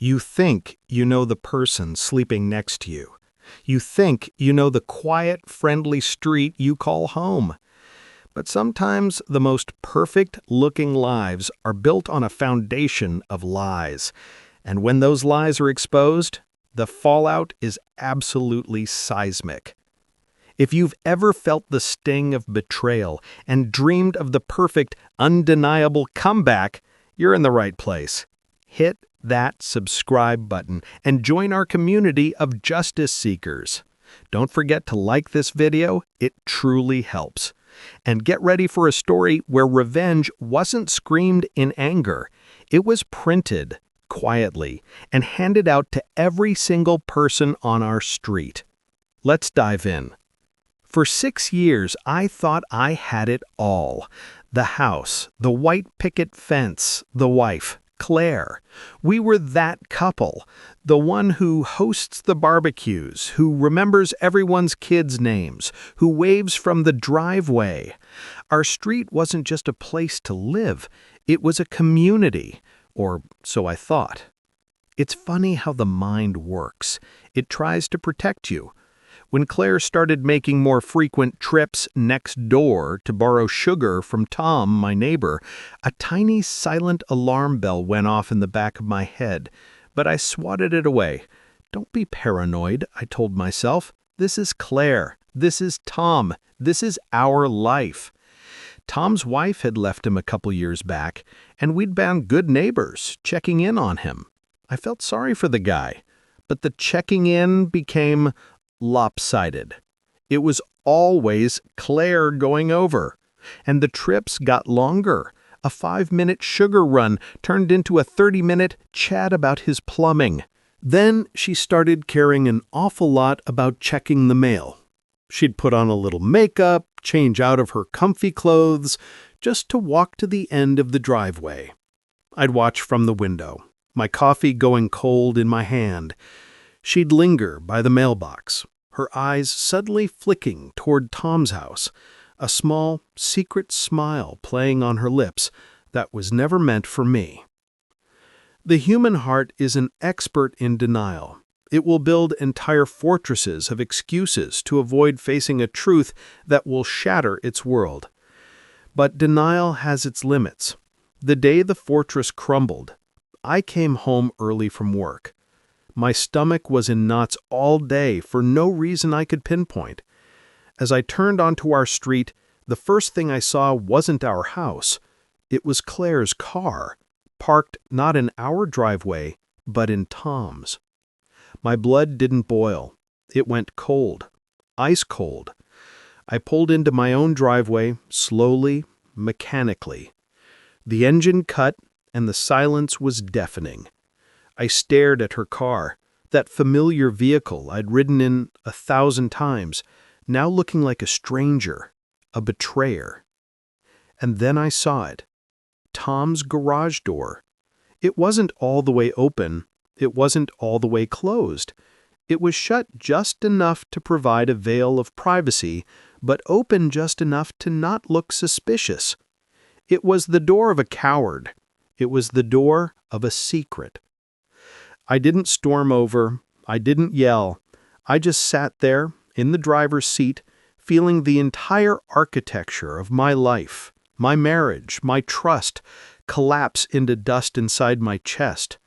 You think you know the person sleeping next to you. You think you know the quiet, friendly street you call home. But sometimes the most perfect-looking lives are built on a foundation of lies. And when those lies are exposed, the fallout is absolutely seismic. If you've ever felt the sting of betrayal and dreamed of the perfect, undeniable comeback, you're in the right place. Hit that subscribe button and join our community of justice seekers. Don't forget to like this video, it truly helps. And get ready for a story where revenge wasn't screamed in anger. It was printed quietly and handed out to every single person on our street. Let's dive in. For 6 years, I thought I had it all. The house, the white picket fence, the wife, Claire. We were that couple, the one who hosts the barbecues, who remembers everyone's kids' names, who waves from the driveway. Our street wasn't just a place to live, it was a community, or so I thought. It's funny how the mind works. It tries to protect you. When Claire started making more frequent trips next door to borrow sugar from Tom, my neighbor, a tiny silent alarm bell went off in the back of my head, but I swatted it away. Don't be paranoid, I told myself. This is Claire. This is Tom. This is our life. Tom's wife had left him a couple years back, and we'd been good neighbors, checking in on him. I felt sorry for the guy, but the checking in became lopsided. It was always Claire going over, and the trips got longer. A 5-minute sugar run turned into a 30-minute chat about his plumbing. Then she started caring an awful lot about checking the mail. She'd put on a little makeup, change out of her comfy clothes, just to walk to the end of the driveway. I'd watch from the window, my coffee going cold in my hand. She'd linger by the mailbox, her eyes suddenly flicking toward Tom's house, a small, secret smile playing on her lips that was never meant for me. The human heart is an expert in denial. It will build entire fortresses of excuses to avoid facing a truth that will shatter its world. But denial has its limits. The day the fortress crumbled, I came home early from work. My stomach was in knots all day for no reason I could pinpoint. As I turned onto our street, the first thing I saw wasn't our house. It was Claire's car, parked not in our driveway, but in Tom's. My blood didn't boil. It went cold, ice cold. I pulled into my own driveway, slowly, mechanically. The engine cut, and the silence was deafening. I stared at her car, that familiar vehicle I'd ridden in 1,000 times, now looking like a stranger, a betrayer. And then I saw it. Tom's garage door. It wasn't all the way open. It wasn't all the way closed. It was shut just enough to provide a veil of privacy, but open just enough to not look suspicious. It was the door of a coward. It was the door of a secret. I didn't storm over. I didn't yell. I just sat there, in the driver's seat, feeling the entire architecture of my life, my marriage, my trust, collapse into dust inside my chest.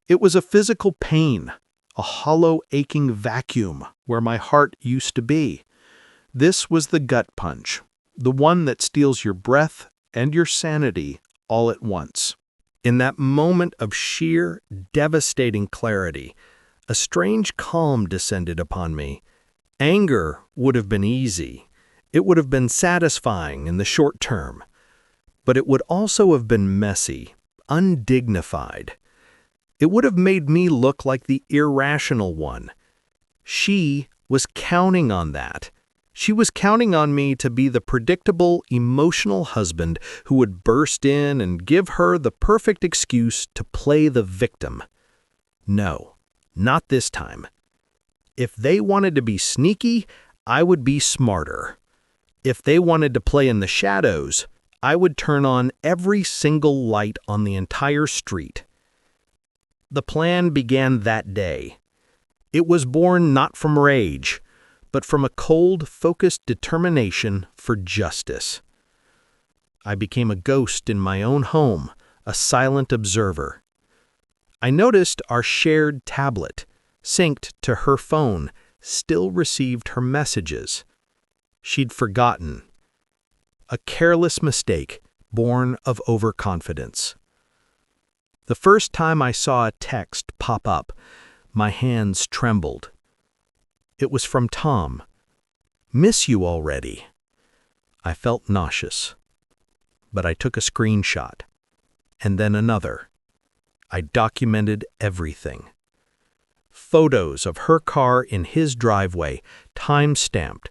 It was a physical pain, a hollow, aching vacuum where my heart used to be. This was the gut punch, the one that steals your breath and your sanity all at once. In that moment of sheer, devastating clarity, a strange calm descended upon me. Anger would have been easy. It would have been satisfying in the short term. But it would also have been messy, undignified. It would have made me look like the irrational one. She was counting on that. She was counting on me to be the predictable, emotional husband who would burst in and give her the perfect excuse to play the victim. No, not this time. If they wanted to be sneaky, I would be smarter. If they wanted to play in the shadows, I would turn on every single light on the entire street. the plan began that day. It was born not from rage, but from a cold, focused determination for justice. I became a ghost in my own home, a silent observer. I noticed our shared tablet, synced to her phone, still received her messages. She'd forgotten. A careless mistake born of overconfidence. The first time I saw a text pop up, my hands trembled. It was from Tom. "Miss you already." I felt nauseous. But I took a screenshot, and then another. I documented everything. Photos of her car in his driveway, time-stamped.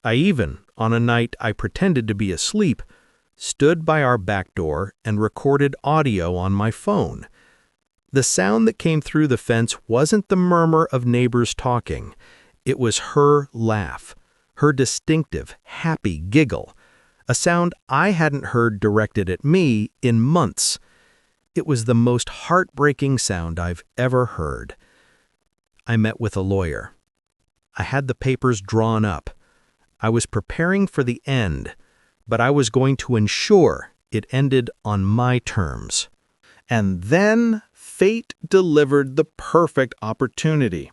I even, on a night I pretended to be asleep, stood by our back door and recorded audio on my phone. The sound that came through the fence wasn't the murmur of neighbors talking. It was her laugh, her distinctive, happy giggle, a sound I hadn't heard directed at me in months. It was the most heartbreaking sound I've ever heard. I met with a lawyer. I had the papers drawn up. I was preparing for the end, but I was going to ensure it ended on my terms. And then fate delivered the perfect opportunity.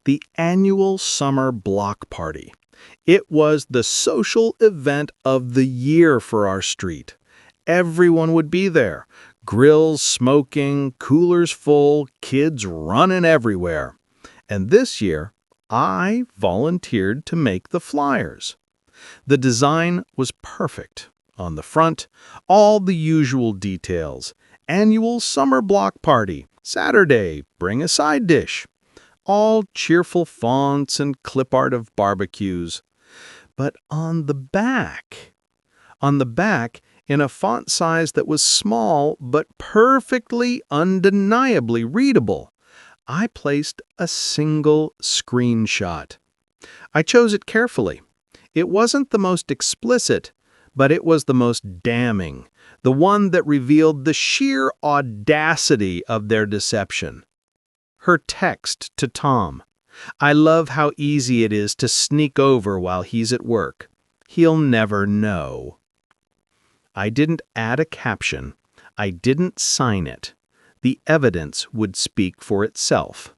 The annual summer block party. It was the social event of the year for our street. Everyone would be there. Grills smoking, coolers full, kids running everywhere. And this year, I volunteered to make the flyers. The design was perfect. On the front, all the usual details. Annual summer block party. Saturday, bring a side dish. All cheerful fonts and clip art of barbecues. But on the back, in a font size that was small but perfectly, undeniably readable, I placed a single screenshot. I chose it carefully. It wasn't the most explicit, but it was the most damning, the one that revealed the sheer audacity of their deception. Her text to Tom. "I love how easy it is to sneak over while he's at work. He'll never know." I didn't add a caption. I didn't sign it. The evidence would speak for itself.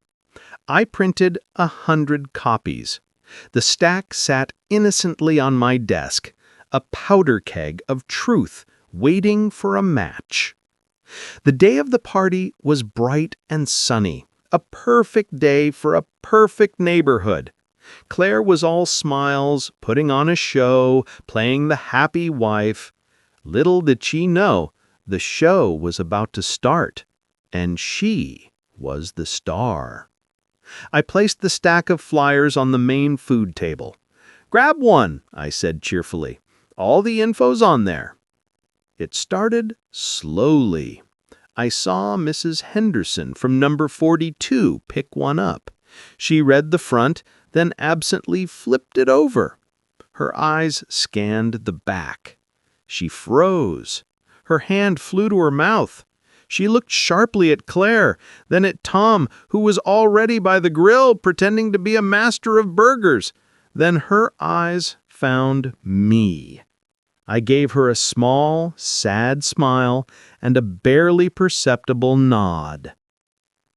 I printed 100 copies. The stack sat innocently on my desk, a powder keg of truth waiting for a match. The day of the party was bright and sunny. A perfect day for a perfect neighborhood. Claire was all smiles, putting on a show, playing the happy wife. Little did she know, the show was about to start, and she was the star. I placed the stack of flyers on the main food table. "Grab one," I said cheerfully. "All the info's on there." It started slowly. I saw Mrs. Henderson from number 42 pick one up. She read the front, then absently flipped it over. Her eyes scanned the back. She froze. Her hand flew to her mouth. She looked sharply at Claire, then at Tom, who was already by the grill pretending to be a master of burgers. Then her eyes found me. I gave her a small, sad smile and a barely perceptible nod.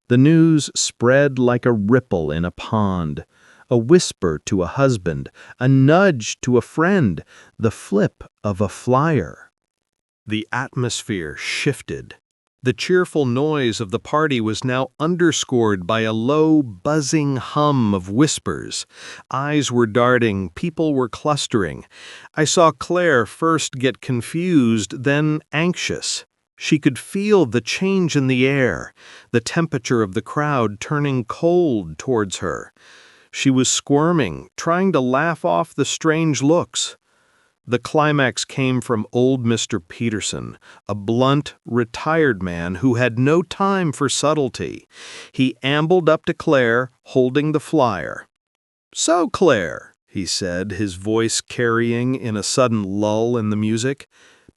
The news spread like a ripple in a pond, a whisper to a husband, a nudge to a friend, the flip of a flyer. The atmosphere shifted. The cheerful noise of the party was now underscored by a low, buzzing hum of whispers. Eyes were darting, people were clustering. I saw Claire first get confused, then anxious. She could feel the change in the air, the temperature of the crowd turning cold towards her. She was squirming, trying to laugh off the strange looks. The climax came from old Mr. Peterson, a blunt, retired man who had no time for subtlety. He ambled up to Claire, holding the flyer. "So, Claire," he said, his voice carrying in a sudden lull in the music,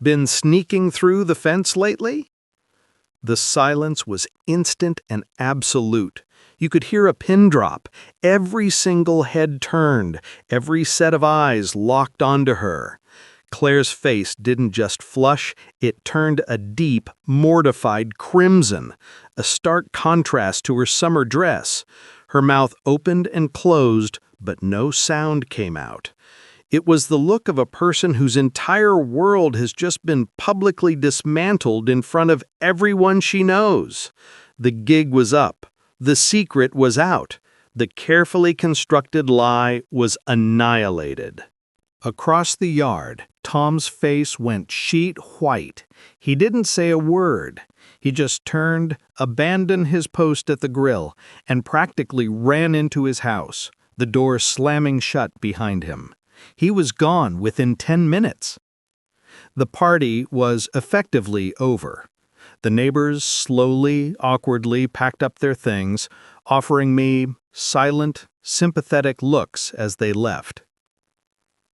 "been sneaking through the fence lately?" The silence was instant and absolute. You could hear a pin drop. Every single head turned, every set of eyes locked onto her. Claire's face didn't just flush, it turned a deep, mortified crimson, a stark contrast to her summer dress. Her mouth opened and closed, but no sound came out. It was the look of a person whose entire world has just been publicly dismantled in front of everyone she knows. The gig was up. The secret was out. The carefully constructed lie was annihilated. Across the yard, Tom's face went sheet white. He didn't say a word. He just turned, abandoned his post at the grill, and practically ran into his house, the door slamming shut behind him. He was gone within 10 minutes. The party was effectively over. The neighbors slowly, awkwardly packed up their things, offering me silent, sympathetic looks as they left.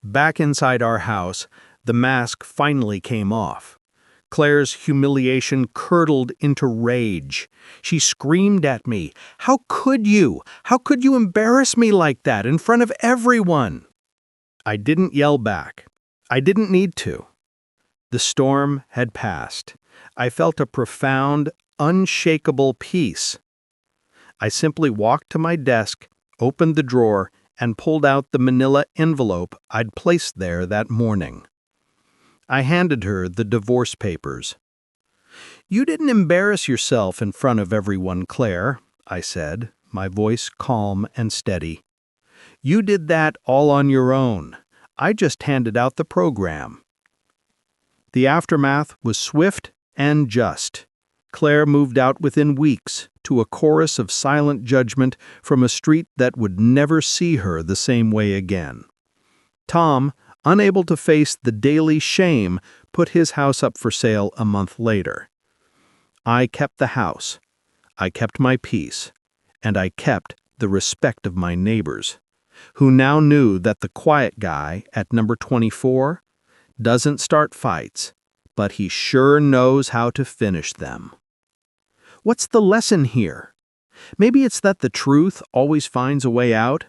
Back inside our house, the mask finally came off. Claire's humiliation curdled into rage. She screamed at me, "How could you? How could you embarrass me like that in front of everyone?" I didn't yell back. I didn't need to. The storm had passed. I felt a profound, unshakable peace. I simply walked to my desk, opened the drawer, and pulled out the manila envelope I'd placed there that morning. I handed her the divorce papers. "You didn't embarrass yourself in front of everyone, Claire," I said, my voice calm and steady. "You did that all on your own. I just handed out the program." The aftermath was swift and just. Claire moved out within weeks to a chorus of silent judgment from a street that would never see her the same way again. Tom, unable to face the daily shame, put his house up for sale a month later. I kept the house, I kept my peace, and I kept the respect of my neighbors, who now knew that the quiet guy at number 24 doesn't start fights, but he sure knows how to finish them. What's the lesson here? Maybe it's that the truth always finds a way out,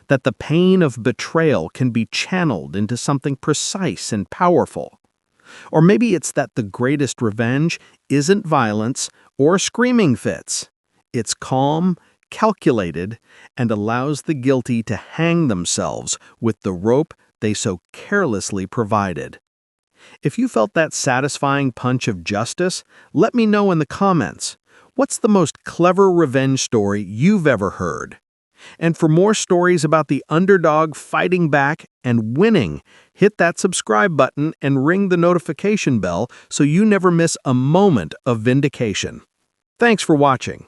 that the pain of betrayal can be channeled into something precise and powerful. Or maybe it's that the greatest revenge isn't violence or screaming fits. It's calm, calculated, and allows the guilty to hang themselves with the rope they so carelessly provided. If you felt that satisfying punch of justice, let me know in the comments. What's the most clever revenge story you've ever heard? And for more stories about the underdog fighting back and winning, hit that subscribe button and ring the notification bell so you never miss a moment of vindication. Thanks for watching.